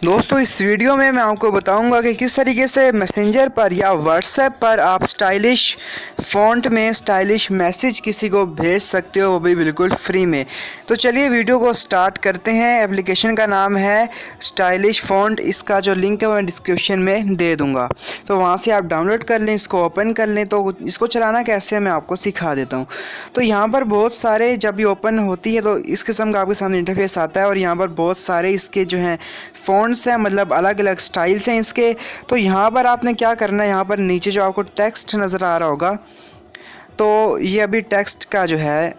दोस्तों इस वीडियो में मैं आपको बताऊंगा कि किस तरीके से मैसेंजर पर या व्हाट्सएप पर आप स्टाइलिश फ़ॉन्ट में स्टाइलिश मैसेज किसी को भेज सकते हो, वो भी बिल्कुल फ्री में। तो चलिए वीडियो को स्टार्ट करते हैं। एप्लीकेशन का नाम है स्टाइलिश फ़ॉन्ट, इसका जो लिंक है मैं डिस्क्रिप्शन में दे दूँगा, तो वहाँ से आप डाउनलोड कर लें, इसको ओपन कर लें। तो इसको चलाना कैसे है मैं आपको सिखा देता हूँ। तो यहाँ पर बहुत सारे जब ये ओपन होती है तो इस किस्म का आपके सामने इंटरफेस आता है और यहाँ पर बहुत सारे इसके जो हैं फ़ॉन्ट्स हैं, मतलब अलग अलग स्टाइल्स हैं इसके। तो यहाँ पर आपने क्या करना है, यहाँ पर नीचे जो आपको टेक्स्ट नज़र आ रहा होगा, तो ये अभी टेक्स्ट का जो है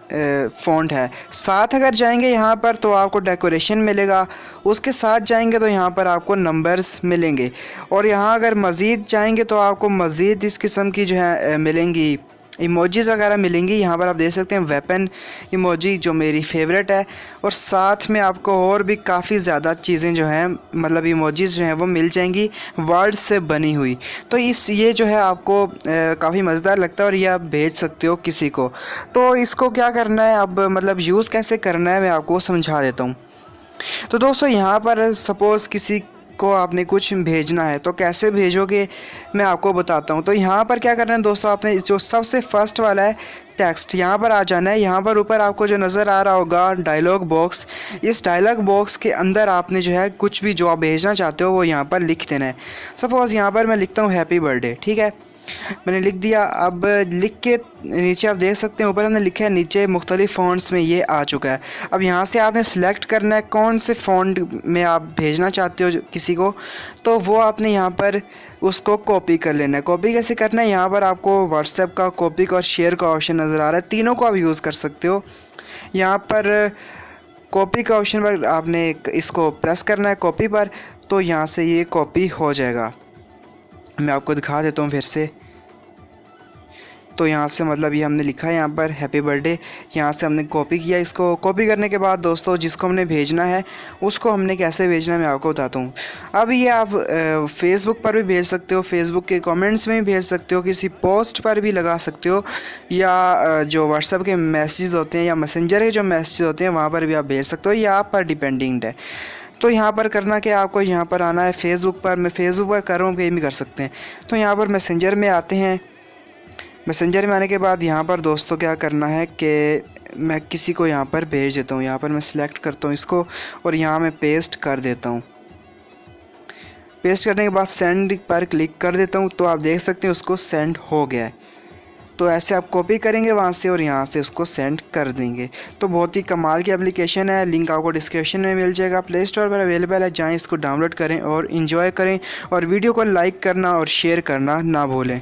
फ़ॉन्ट है। साथ अगर जाएंगे यहाँ पर तो आपको डेकोरेशन मिलेगा, उसके साथ जाएंगे तो यहाँ पर आपको नंबर्स मिलेंगे, और यहाँ अगर मज़ीद जाएंगे तो आपको मज़ीद इस किस्म की जो है मिलेंगी, इमोजीज़ वगैरह मिलेंगी। यहाँ पर आप देख सकते हैं वेपन इमोजी जो मेरी फेवरेट है, और साथ में आपको और भी काफ़ी ज़्यादा चीज़ें जो हैं, मतलब इमोजीज़ जो हैं वो मिल जाएंगी वर्ड से बनी हुई। तो ये जो है आपको काफ़ी मज़ेदार लगता है और ये आप भेज सकते हो किसी को। तो इसको क्या करना है, अब मतलब यूज़ कैसे करना है मैं आपको समझा देता हूँ। तो दोस्तों यहाँ पर सपोज़ किसी को आपने कुछ भेजना है, तो कैसे भेजोगे मैं आपको बताता हूँ। तो यहाँ पर क्या करना है दोस्तों, आपने जो सबसे फर्स्ट वाला है टेक्स्ट, यहाँ पर आ जाना है। यहाँ पर ऊपर आपको जो नज़र आ रहा होगा डायलॉग बॉक्स, इस डायलॉग बॉक्स के अंदर आपने जो है कुछ भी जो आप भेजना चाहते हो वो यहाँ पर लिख देना है। सपोज़ यहाँ पर मैं लिखता हूँ हैप्पी बर्थडे, ठीक है, मैंने लिख दिया। अब लिख के नीचे आप देख सकते हैं ऊपर हमने लिखा है, नीचे मुख्तलिफ फ़ॉन्ट्स में ये आ चुका है। अब यहाँ से आपने सेलेक्ट करना है कौन से फ़ॉन्ट में आप भेजना चाहते हो किसी को, तो वो आपने यहाँ पर उसको कॉपी कर लेना है। कॉपी कैसे करना है, यहाँ पर आपको व्हाट्सएप का कॉपी का और शेयर का ऑप्शन नज़र आ रहा है, तीनों को आप यूज़ कर सकते हो। यहाँ पर कॉपी का ऑप्शन पर आपने इसको प्रेस करना है कॉपी पर, तो यहाँ से ये कॉपी हो जाएगा। मैं आपको दिखा देता हूँ फिर से। तो यहाँ से मतलब ये हमने लिखा है यहाँ पर हैप्पी बर्थडे, यहाँ से हमने कॉपी किया। इसको कॉपी करने के बाद दोस्तों जिसको हमने भेजना है उसको हमने कैसे भेजना है मैं आपको बताता हूँ। अब ये आप फेसबुक पर भी भेज सकते हो, फेसबुक के कमेंट्स में भी भेज सकते हो, किसी पोस्ट पर भी लगा सकते हो, या जो व्हाट्सएप के मैसेज होते हैं या मैसेंजर के जो मैसेज होते हैं वहाँ पर भी आप भेज सकते हो, ये आप पर डिपेंडिंग है। तो यहाँ पर करना क्या, आपको यहाँ पर आना है फेसबुक पर। मैं फेसबुक पर कर रहा हूँ, कहीं भी कर सकते हैं। तो यहाँ पर मैसेंजर में आते हैं। मैसेंजर में आने के बाद यहाँ पर दोस्तों क्या करना है कि मैं किसी को यहाँ पर भेज देता हूँ। यहाँ पर मैं सिलेक्ट करता हूँ इसको और यहाँ मैं पेस्ट कर देता हूँ। पेस्ट करने के बाद सेंड पर क्लिक कर देता हूँ, तो आप देख सकते हैं उसको सेंड हो गया है। तो ऐसे आप कॉपी करेंगे वहाँ से और यहाँ से उसको सेंड कर देंगे। तो बहुत ही कमाल की एप्लीकेशन है, लिंक आपको डिस्क्रिप्शन में मिल जाएगा। प्ले स्टोर पर अवेलेबल है, जाएँ इसको डाउनलोड करें और इन्जॉय करें, और वीडियो को लाइक करना और शेयर करना ना भूलें।